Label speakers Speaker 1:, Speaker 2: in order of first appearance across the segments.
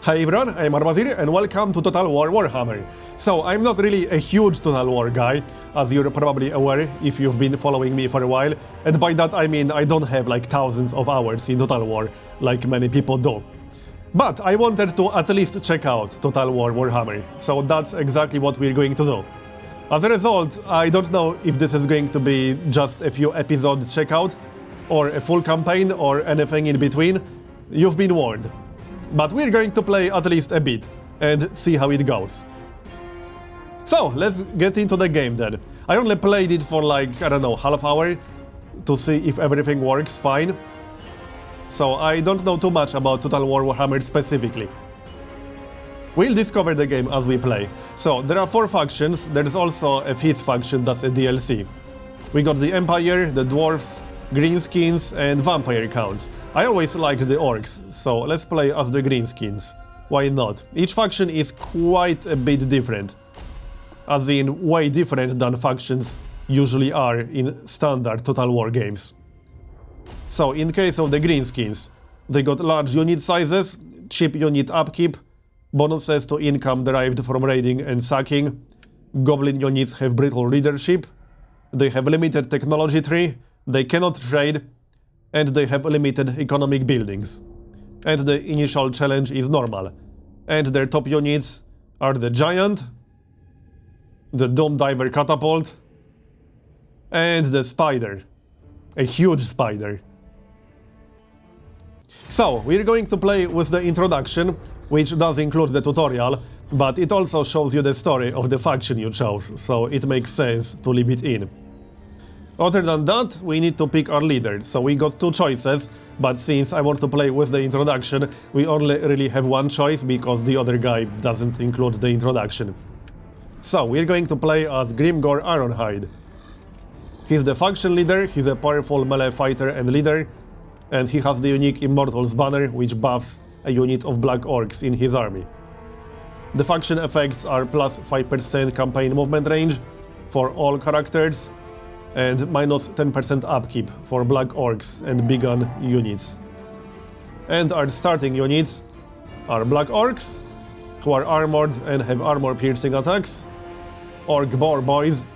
Speaker 1: Hi everyone, I'm Marbozir and welcome to Total War Warhammer. So, I'm not really a huge Total War guy, as you're probably aware if you've been following me for a while, and by that I mean I don't have like thousands of hours in Total War, like many people do. But I wanted to at least check out Total War Warhammer, so that's exactly what we're going to do. As a result, I don't know if this is going to be just a few episodes checkout, or a full campaign, or anything in between. You've been warned. But we're going to play at least a bit, and see how it goes. So, let's get into the game then. I only played it for like, I don't know, half hour, to see if everything works fine. So I don't know too much about Total War Warhammer specifically. We'll discover the game as we play. So, there are 4 factions, there's also a 5th faction that's a DLC. We got the Empire, the Dwarves, Greenskins and Vampire counts. I always liked the Orcs, so let's play as the Greenskins. Why not? Each faction is quite a bit different. As in, way different than factions usually are in standard Total War games. So, in case of the Greenskins, they got large unit sizes, cheap unit upkeep, bonuses to income derived from raiding and sacking, Goblin units have brittle leadership, they have limited technology tree, they cannot trade, and they have limited economic buildings. And the initial challenge is normal. And their top units are the Giant, the Doom Diver Catapult, and the Spider. A huge spider. So, we're going to play with the introduction, which does include the tutorial, but it also shows you the story of the faction you chose, so it makes sense to leave it in. Other than that, we need to pick our leader, so we got 2 choices, but since I want to play with the introduction, we only really have 1 choice because the other guy doesn't include the introduction. So, we're going to play as Grimgor Ironhide. He's the faction leader, he's a powerful melee fighter and leader, and he has the unique Immortals banner, which buffs a unit of Black Orcs in his army. The faction effects are plus 5% campaign movement range for all characters, and minus 10% upkeep for Black Orcs and Big Gun units. And our starting units are Black Orcs, who are armored and have armor-piercing attacks, Orc Boar Boys,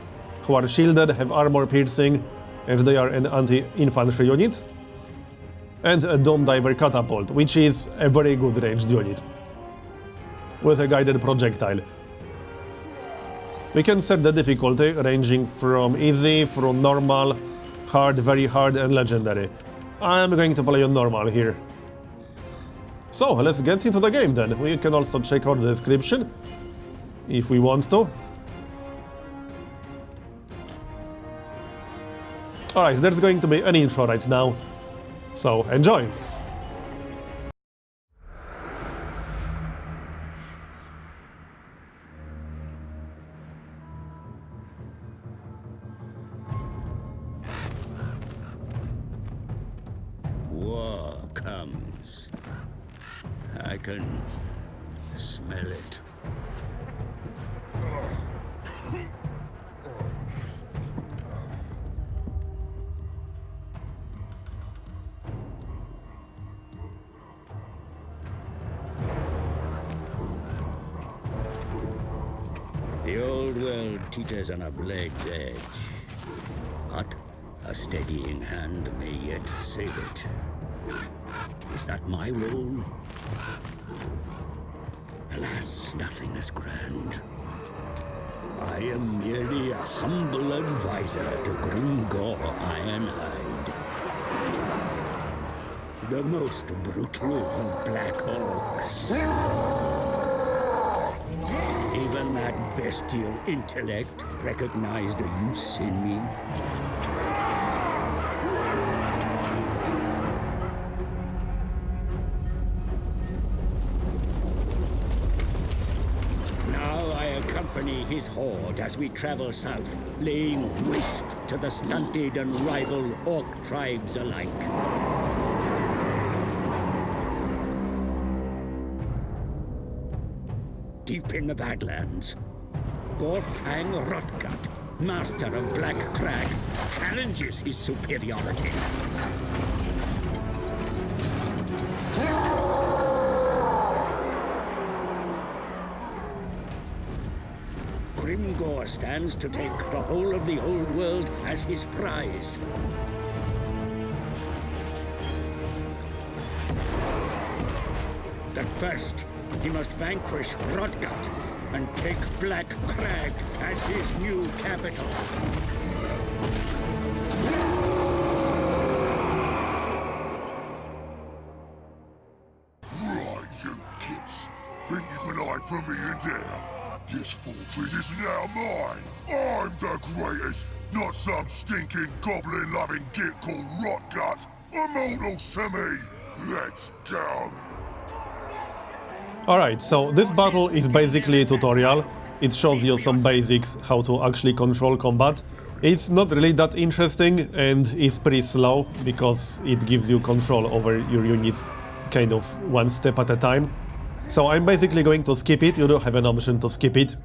Speaker 1: who are shielded, have armor-piercing, and they are an anti-infantry unit, and a Doom Diver Catapult, which is a very good ranged unit, with a guided projectile. We can set the difficulty, ranging from easy, through normal, hard, very hard and legendary. I'm going to play on normal here. So, let's get into the game then. We can also check out the description, if we want to. Alright, there's going to be an intro right now, so enjoy!
Speaker 2: War comes. I can smell it. The old world teeters on a blade's edge, but a steadying hand may yet save it. Is that my role? Alas, nothing is grand. I am merely a humble advisor to Grimgor Ironhide, the most brutal of Black Orcs. Even that bestial intellect recognized a use in me. His horde as we travel south, laying waste to the stunted and rival orc tribes alike. Deep in the Badlands, Gorfang Rotgut, master of Black Crag, challenges his superiority. Gringor stands to take the whole of the old world as his prize. But first, he must vanquish Rodgut and take Black Crag as his new capital.
Speaker 3: Right, you kids. Think you can hide from me in there? This fortress is now mine. I'm the greatest, not some stinking goblin-loving git called Rotgut. Immortals to me. Let's go.
Speaker 1: Alright, so this battle is basically a tutorial. It shows you some basics how to actually control combat. It's not really that interesting and it's pretty slow because it gives you control over your units kind of one step at a time. So I'm basically going to skip it. You do have an option to skip it.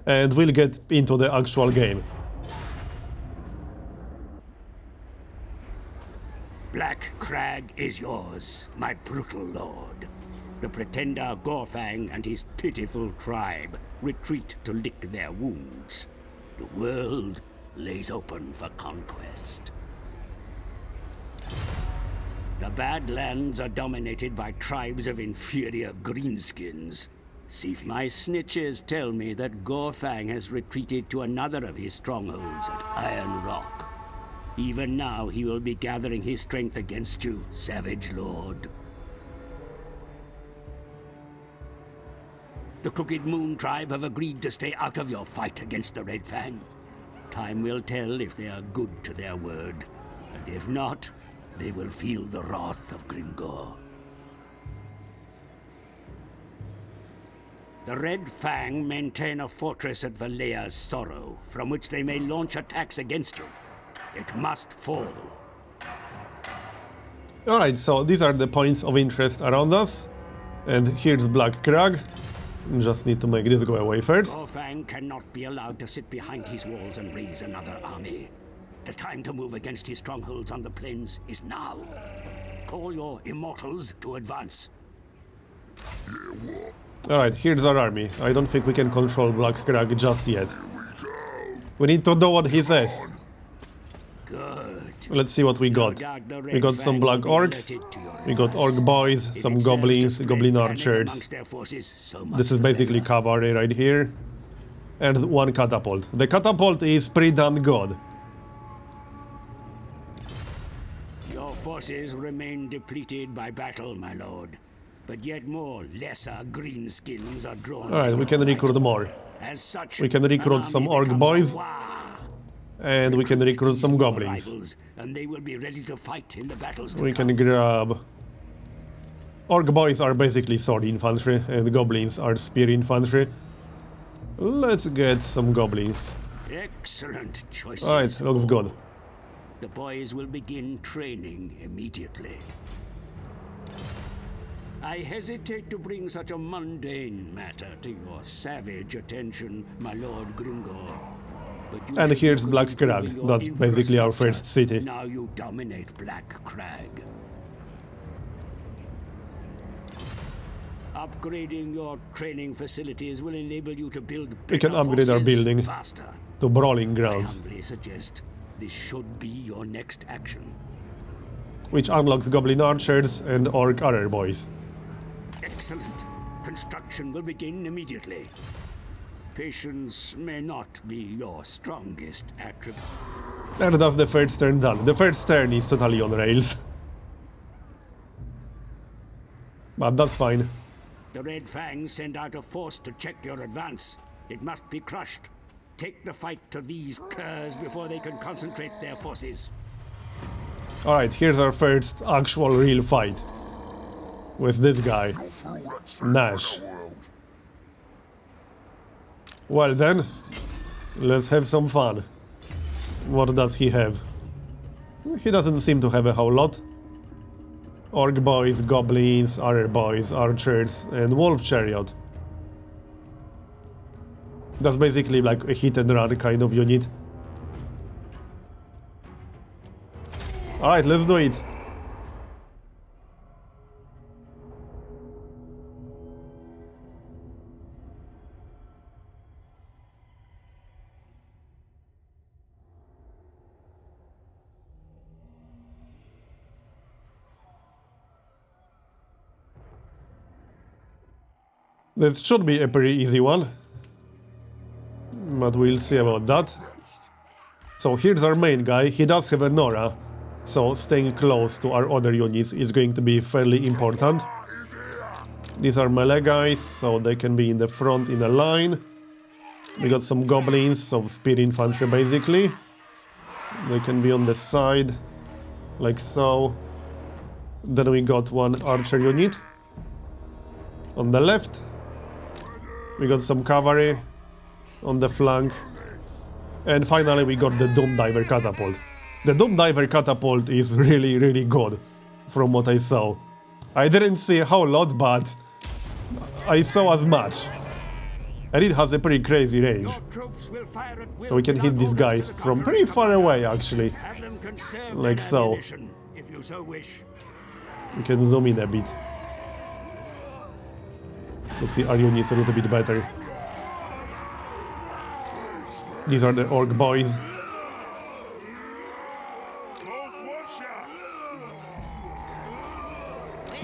Speaker 1: And we'll get into the actual game.
Speaker 2: Black Crag is yours, my brutal lord. The pretender Gorfang and his pitiful tribe retreat to lick their wounds. The world lays open for conquest. The Badlands are dominated by tribes of inferior Greenskins. My snitches tell me that Gorfang has retreated to another of his strongholds at Iron Rock. Even now he will be gathering his strength against you, Savage Lord. The Crooked Moon tribe have agreed to stay out of your fight against the Red Fang. Time will tell if they are good to their word, and if not, they will feel the wrath of Gringor. The Red Fang maintain a fortress at Valea's Sorrow, from which they may launch attacks against you. It must fall.
Speaker 1: Alright, so these are the points of interest around us. And here's Black Crag. Just need to make this go away first.
Speaker 2: Gorfang cannot be allowed to sit behind his walls and raise another army. The time to move against his strongholds on the plains is now. Call your immortals to advance.
Speaker 1: Alright, here's our army. I don't think we can control Black Crag just yet. We need to do what he says.
Speaker 2: Good.
Speaker 1: Let's see what we got. We got some black orcs, we got orc boys, some goblins, goblin archers. This is basically cavalry right here. And one catapult. The catapult is pretty damn good.
Speaker 2: Your forces remain depleted by battle, my lord. But yet more lesser greenskins are drawn.
Speaker 1: Alright, we can recruit more.
Speaker 2: As such,
Speaker 1: We can recruit some orc boys. And we can recruit some goblins.
Speaker 2: And they will be ready to fight in the battles.
Speaker 1: We can grab... Orc boys are basically sword infantry, and goblins are spear infantry. Let's get some goblins.
Speaker 2: Excellent choice.
Speaker 1: Alright, looks good.
Speaker 2: The boys will begin training immediately. I hesitate to bring such a mundane matter to your savage attention, my lord Gringor.
Speaker 1: And here's Black Crag. That's basically our first city.
Speaker 2: Now you dominate Black Crag. Upgrading your training facilities will enable you to build
Speaker 1: We can
Speaker 2: better
Speaker 1: upgrade our
Speaker 2: forces
Speaker 1: building
Speaker 2: faster.
Speaker 1: to brawling
Speaker 2: I
Speaker 1: grounds,
Speaker 2: humbly suggest this should be your next action.
Speaker 1: which unlocks goblin archers and orc archer boys.
Speaker 2: Excellent. Construction will begin immediately. Patience may not be your strongest attribute.
Speaker 1: And that's the first turn done. The first turn is totally on rails. But that's fine.
Speaker 2: The Red Fangs send out a force to check your advance. It must be crushed. Take the fight to these curs before they can concentrate their forces.
Speaker 1: Alright, here's our first actual real fight. With this guy, Nash. Well then, let's have some fun. What does he have? He doesn't seem to have a whole lot. Orc boys, goblins, archer boys, archers, and wolf chariot. That's basically like a hit and run kind of unit. Alright, let's do it. This should be a pretty easy one. But we'll see about that. So here's our main guy. He does have a Nora, so staying close to our other units is going to be fairly important. These are melee guys, so they can be in the front in a line. We got some goblins, some spear infantry basically. They can be on the side, like so. Then we got one archer unit. On the left, we got some cavalry on the flank. And finally we got the Doom Diver catapult. The Doom Diver catapult is really good, from what I saw. I didn't see a whole lot, but I saw as much. And it has a pretty crazy range. So we can hit these guys from pretty far away, actually. Like so. We can zoom in a bit to see our units a little bit better. These are the orc boys.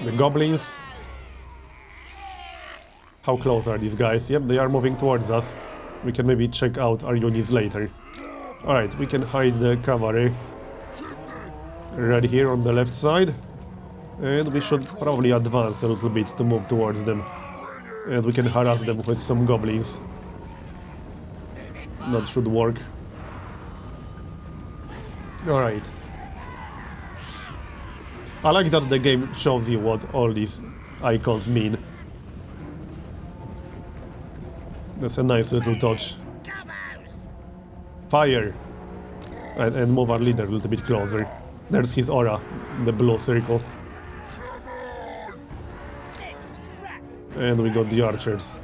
Speaker 1: The goblins. How close are these guys? Yep, they are moving towards us. We can maybe check out our units later. Alright, we can hide the cavalry right here on the left side. And we should probably advance a little bit to move towards them. And we can harass them with some goblins. That should work. Alright. I like that the game shows you what all these icons mean. That's a nice little touch. Fire! Right, and move our leader a little bit closer. There's his aura, the blue circle. And we got the archers.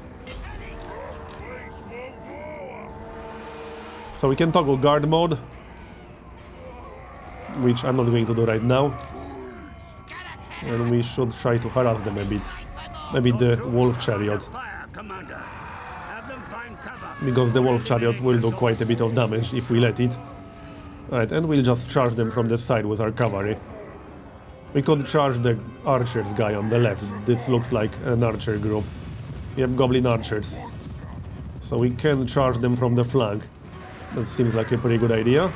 Speaker 1: So we can toggle guard mode, which I'm not going to do right now. And we should try to harass them a bit. Maybe the wolf chariot. Because the wolf chariot will do quite a bit of damage if we let it. Alright, and we'll just charge them from the side with our cavalry. We could charge the archers guy on the left. This looks like an archer group. Yep, goblin archers. So we can charge them from the flank. That seems like a pretty good idea.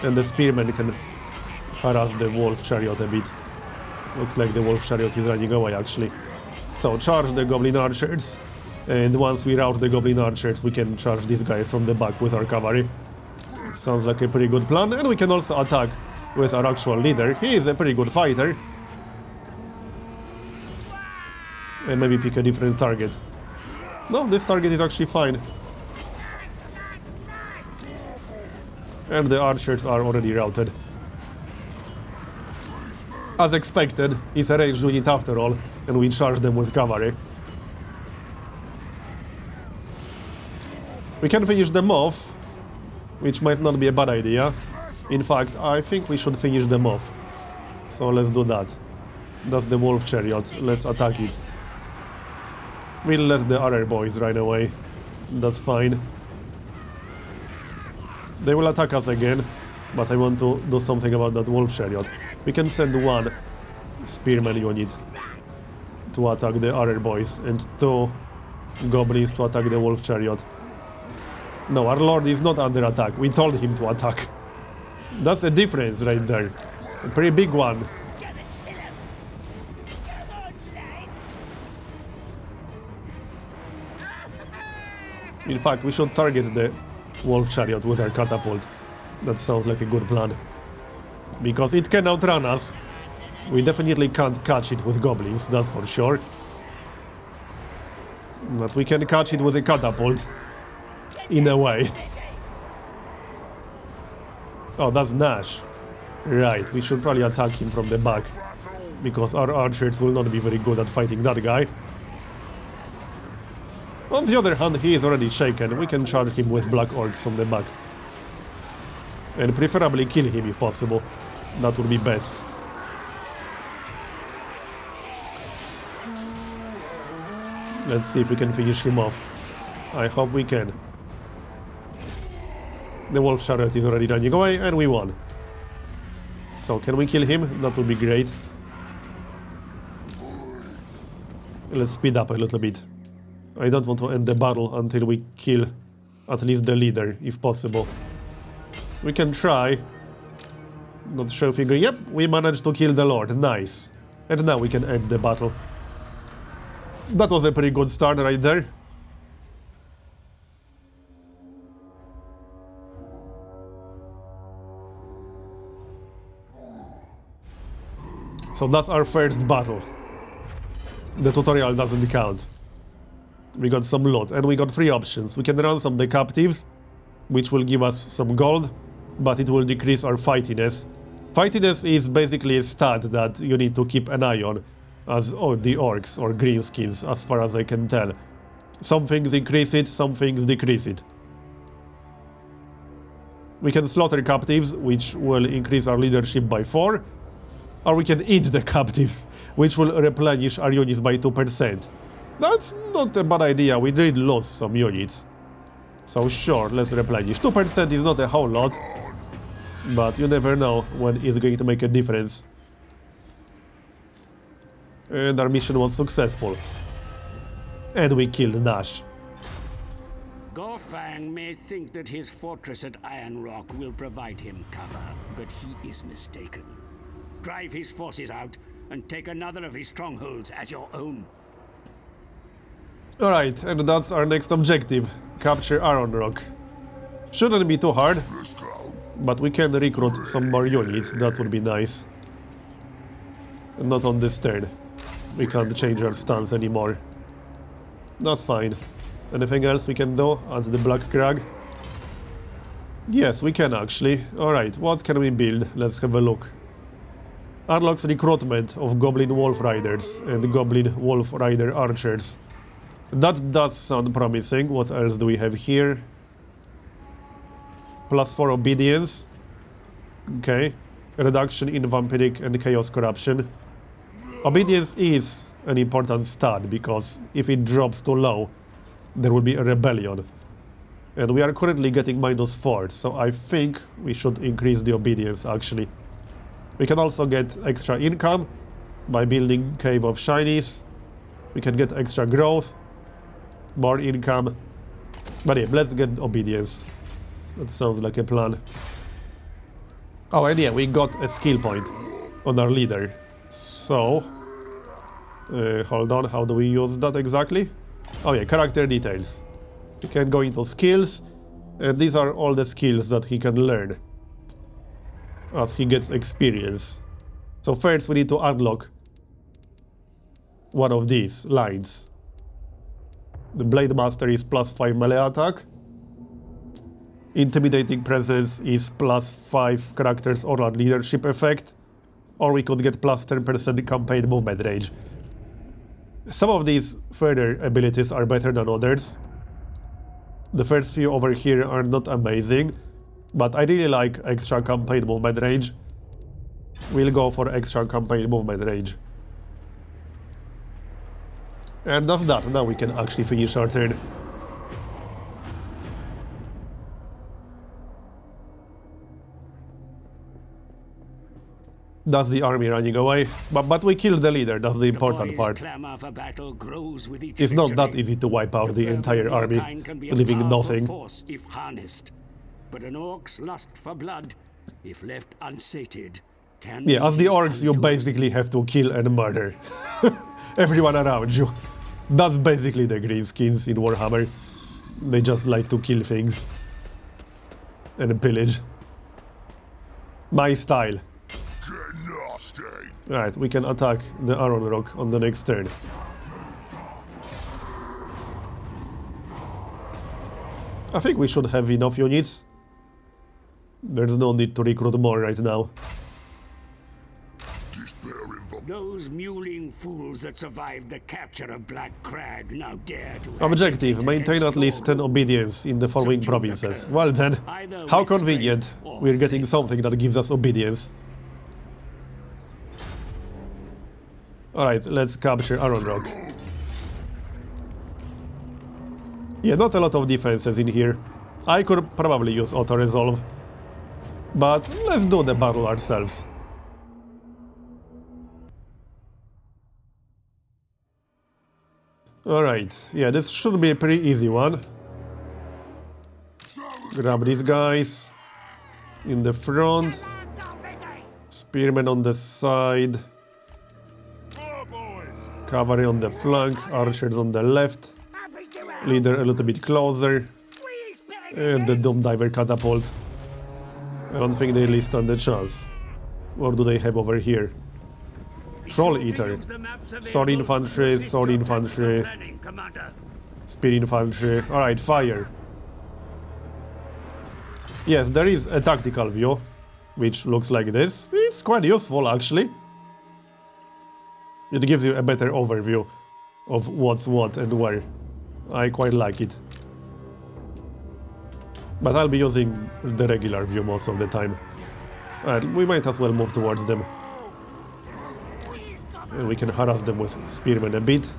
Speaker 1: And the spearman can harass the wolf chariot a bit. Looks like the wolf chariot is running away, actually. So charge the goblin archers. And once we rout the goblin archers, we can charge these guys from the back with our cavalry. Sounds like a pretty good plan. And we can also attack with our actual leader. He is a pretty good fighter. And maybe pick a different target. No, this target is actually fine. And the archers are already routed. As expected, it's a ranged unit after all, and we charge them with cavalry. We can finish them off, which might not be a bad idea. In fact, I think we should finish them off. So let's do that. That's the wolf chariot. Let's attack it. We'll let the other boys run away. That's fine. They will attack us again, but I want to do something about that wolf chariot. We can send one spearman unit to attack the other boys and two goblins to attack the wolf chariot. No, our lord is not under attack. We told him to attack. That's a difference right there. A pretty big one. In fact, we should target the wolf chariot with our catapult. That sounds like a good plan. Because it can outrun us. We definitely can't catch it with goblins, that's for sure. But we can catch it with a catapult. In a way. Oh, that's Nash. Right, we should probably attack him from the back. Because our archers will not be very good at fighting that guy. On the other hand, he is already shaken. We can charge him with black orcs from the back. And preferably kill him if possible. That would be best. Let's see if we can finish him off. I hope we can. The wolf chariot is already running away, and we won. So, can we kill him? That would be great. Let's speed up a little bit. I don't want to end the battle until we kill at least the leader, if possible. We can try. Not show finger. Yep, we managed to kill the Lord. Nice. And now we can end the battle. That was a pretty good start right there. So that's our first battle. The tutorial doesn't count. We got some loot, and we got 3 options. We can ransom the captives, which will give us some gold, but it will decrease our fightiness. Fightiness is basically a stat that you need to keep an eye on, as the orcs or greenskins, as far as I can tell. Some things increase it, some things decrease it. We can slaughter captives, which will increase our leadership by 4, or we can eat the captives, which will replenish our units by 2%. That's not a bad idea, we did lose some units. So sure, let's replenish. 2% is not a whole lot, but you never know when it's going to make a difference. And our mission was successful. And we killed Nash.
Speaker 2: Gorfang may think that his fortress at Iron Rock will provide him cover, but he is mistaken. Drive his forces out and take another of his strongholds as your own.
Speaker 1: Alright, and that's our next objective. Capture Iron Rock. Shouldn't be too hard, but we can recruit some more units, that would be nice. And not on this turn. We can't change our stance anymore. That's fine. Anything else we can do at the Black Crag? Yes, we can actually. Alright, what can we build? Let's have a look. Unlocks recruitment of Goblin Wolf Riders and Goblin Wolf Rider Archers. That does sound promising. What else do we have here? +4 obedience. Okay. Reduction in vampiric and chaos corruption. Obedience is an important stat, because if it drops too low, there will be a rebellion. And we are currently getting -4, so I think we should increase the obedience, actually. We can also get extra income by building Cave of Shinies. We can get extra growth, more income. But yeah, let's get obedience. That sounds like a plan. Oh, and yeah, we got a skill point on our leader. So, hold on, how do we use that exactly? Oh yeah, character details. We can go into skills, and these are all the skills that he can learn as he gets experience. So first we need to unlock one of these lines. The Blade Master is +5 melee attack. Intimidating Presence is +5 characters or leadership effect. Or we could get +10% campaign movement range. Some of these further abilities are better than others. The first few over here are not amazing, but I really like extra campaign movement range. We'll go for extra campaign movement range. And that's that. Now we can actually finish our turn. That's the army running away, but we killed the leader, that's the important part. It's not that easy to wipe out the entire army, leaving nothing.
Speaker 2: If harnessed, but an orc's lust for blood, if left unsated, can
Speaker 1: yeah, as the orcs you basically have to kill and murder everyone around you. That's basically the Greenskins in Warhammer. They just like to kill things and pillage. My style. Right, we can attack the Iron Rock on the next turn. I think we should have enough units. There's no need to recruit more right now.
Speaker 2: Those mewling fools that survived the capture of Black Crag now dare to...
Speaker 1: Objective, maintain at least 10 obedience in the following provinces. Well then, how convenient. We're getting something that gives us obedience. Alright, let's capture Iron Rock. Yeah, not a lot of defenses in here. I could probably use auto-resolve. But let's do the battle ourselves. Alright, yeah, this should be a pretty easy one. Grab these guys in the front. Spearmen on the side. Cavalry on the flank, archers on the left. Leader a little bit closer. And the Doom Diver catapult. I don't think they really stand a chance. What do they have over here? Troll Eater. Sword infantry, spear infantry. Alright, fire. Yes, there is a tactical view, which looks like this. It's quite useful, actually. It gives you a better overview of what's what and where. I quite like it. But I'll be using the regular view most of the time. Alright, we might as well move towards them. And we can harass them with spearmen a bit.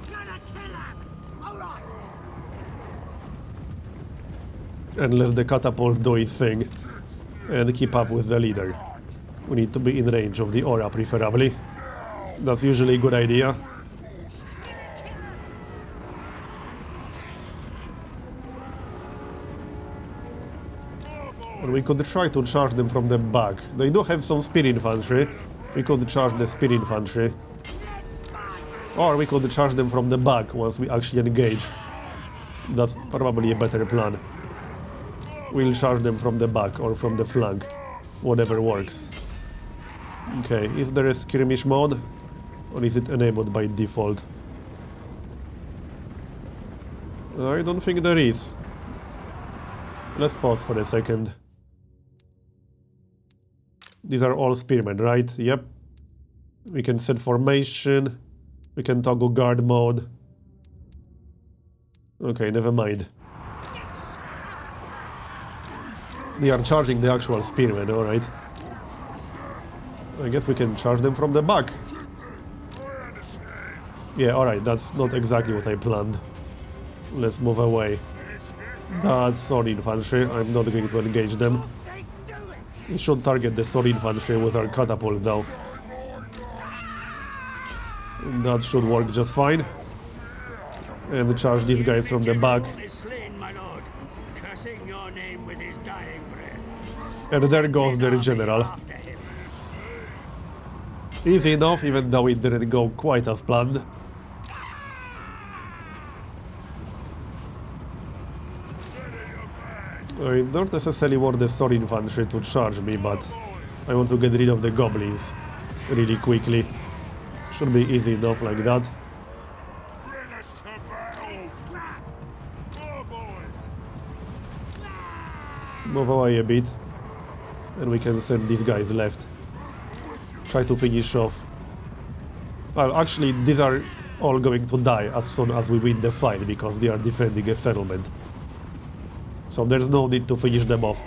Speaker 1: And let the catapult do its thing. And keep up with the leader. We need to be in range of the aura, preferably. That's usually a good idea. And we could try to charge them from the back. They do have some spear infantry. We could charge the spear infantry. Or we could charge them from the back once we actually engage. That's probably a better plan. We'll charge them from the back or from the flank. Whatever works. Okay, is there a skirmish mode? Or is it enabled by default? I don't think there is. Let's pause for a second. These are all spearmen, right? Yep. We can set formation. We can toggle guard mode. Okay, never mind. They are charging the actual spearmen, alright. I guess we can charge them from the back. Yeah, alright, that's not exactly what I planned. Let's move away. That's sword infantry. I'm not going to engage them. We should target the sword infantry with our catapult, though. That should work just fine. And charge these guys from the back. And there goes their general. Easy enough, even though it didn't go quite as planned. I don't necessarily want the sword infantry to charge me, but I want to get rid of the goblins really quickly. Should be easy enough like that. Move away a bit. And we can send these guys left. Try to finish off. Well, actually, these are all going to die as soon as we win the fight, because they are defending a settlement. So there's no need to finish them off.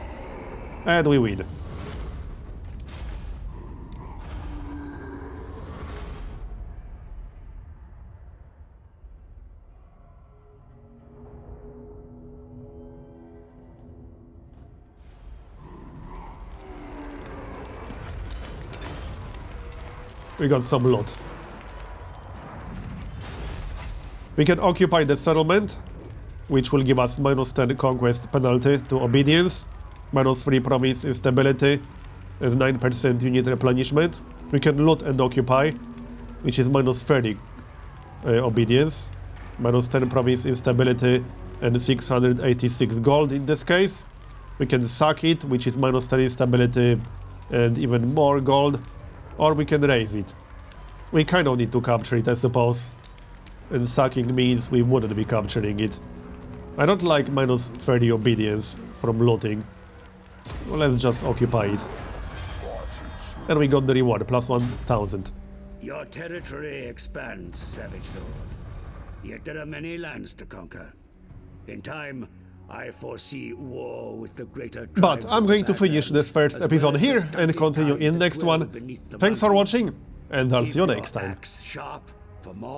Speaker 1: And we win. We got some loot. We can occupy the settlement, which will give us -10 conquest penalty to obedience, -3 province instability, and 9% unit replenishment. We can loot and occupy, which is -30 obedience, -10 province instability, and 686 gold in this case. We can sack it, which is -10 instability and even more gold. Or we can raise it. We kind of need to capture it, I suppose. And sacking means we wouldn't be capturing it. I don't like -30 obedience from looting. Well, let's just occupy it. And we got the reward, +1000.
Speaker 2: Your territory expands, Savage Lord. Yet there are many lands to conquer. In time, I foresee war with the greater tribes.
Speaker 1: But I'm going to finish this first episode here and continue in next one. Thanks for watching, and I'll see you next time.
Speaker 2: Sharp for more